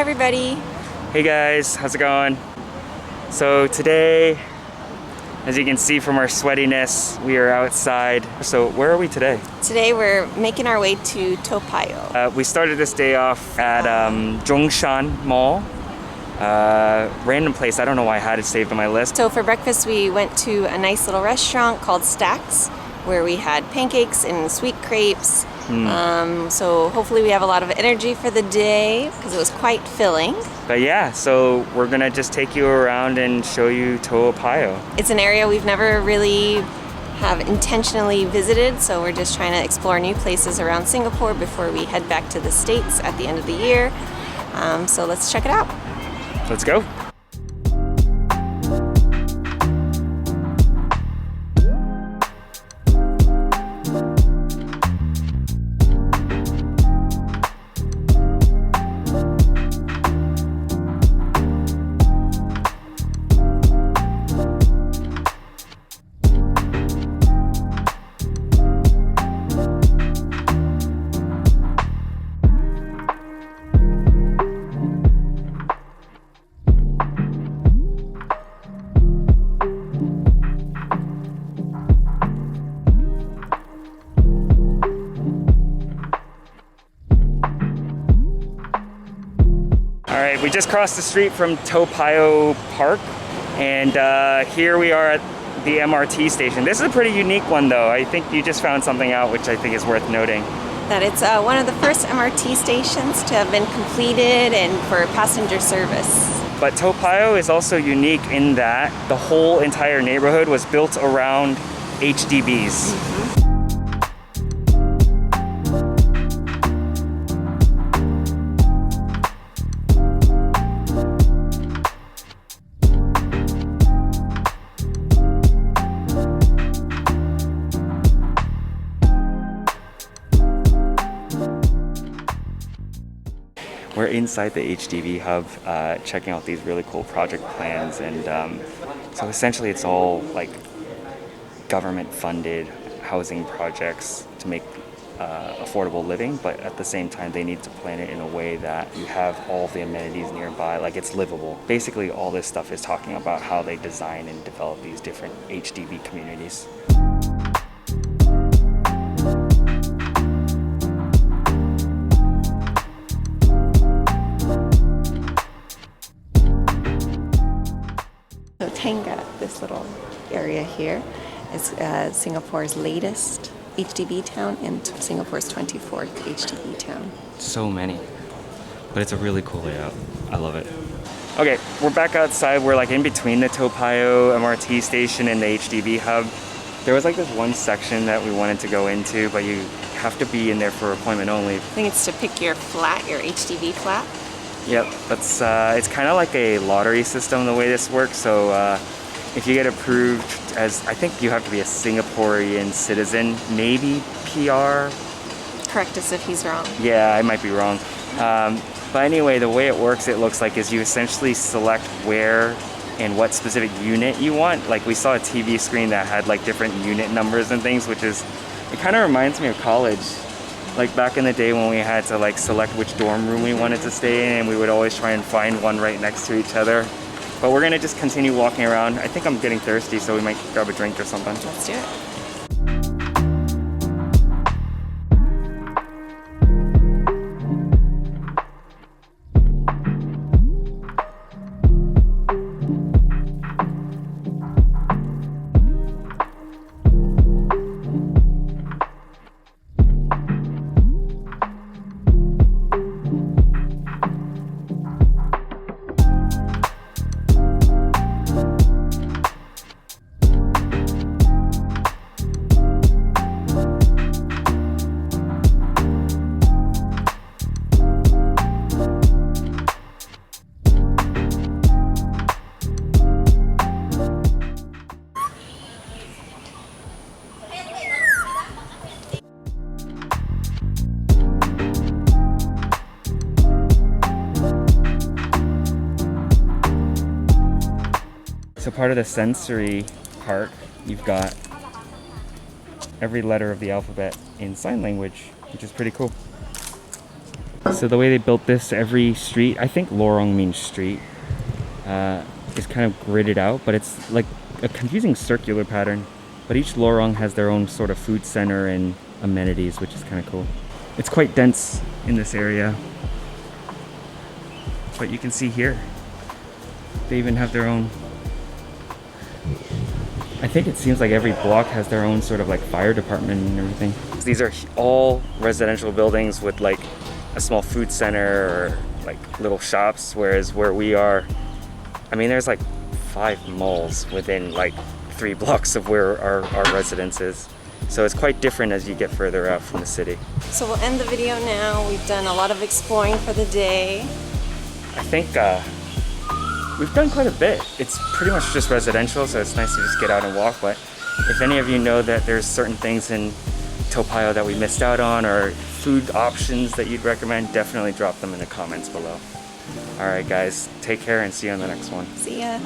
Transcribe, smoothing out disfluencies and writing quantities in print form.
Hi everybody. Hey guys, how's it going? So today, as you can see from our sweatiness, we are outside. So where are we today? Today we're making our way to Toa Payoh. We started this day off at Zhongshan Mall. Random place, I don't know why I had it saved on my list. So for breakfast we went to a nice little restaurant called Stacks where we had pancakes and sweet crepes. So hopefully we have a lot of energy for the day because it was quite filling. But yeah, so we're gonna just take you around and show you Toa Payoh. It's an area we've never really have intentionally visited, so we're just trying to explore new places around Singapore before we head back to the States at the end of the year. So let's check it out. Let's go. Alright, we just crossed the street from Toa Payoh Park, and here we are at the MRT station. This is a pretty unique one though. I think you just found something out which I think is worth noting. That it's one of the first MRT stations to have been completed and for passenger service. But Toa Payoh is also unique in that the whole entire neighborhood was built around HDBs. We're inside the HDB Hub, checking out these really cool project plans, and so essentially it's all like government-funded housing projects to make affordable living, but at the same time they need to plan it in a way that you have all the amenities nearby, like it's livable. Basically all this stuff is talking about how they design and develop these different HDB communities. Tanga, this little area here, is Singapore's latest HDB town and Singapore's 24th HDB town. So many, but it's a really cool layout. I love it. Okay, we're back outside. We're like in between the Toa Payoh MRT station and the HDB Hub. There was like this one section that we wanted to go into, but you have to be in there for appointment only. I think it's to pick your flat, your HDB flat. Yep, that's it's kind of like a lottery system the way this works. So if you get approved as, I think you have to be a Singaporean citizen, maybe PR. Correct us if he's wrong. Yeah, I might be wrong. But anyway, the way it works, it looks like, is you essentially select where and what specific unit you want. Like we saw a TV screen that had like different unit numbers and things, which is, it kind of reminds me of college. Like back in the day when we had to like select which dorm room we wanted to stay in, and we would always try and find one right next to each other. But we're gonna just continue walking around. I think I'm getting thirsty, so we might grab a drink or something. Let's do it. So part of the sensory part, you've got every letter of the alphabet in sign language, which is pretty cool. So the way they built this, every street, I think lorong means street, is kind of gridded out, but it's like a confusing circular pattern. But each lorong has their own sort of food center and amenities, which is kind of cool. It's quite dense in this area, but you can see here, they even have their own, I think it seems like every block has their own sort of like fire department and everything. These are all residential buildings with like a small food center or like little shops, whereas where we are, I mean, there's like 5 malls within like 3 blocks of where our residence is. So it's quite different as you get further out from the city. So we'll end the video now. We've done a lot of exploring for the day. I think we've done quite a bit. It's pretty much just residential, so it's nice to just get out and walk. But if any of you know that there's certain things in Toa Payoh that we missed out on, or food options that you'd recommend, definitely drop them in the comments below. All right, guys, take care and see you on the next one. See ya.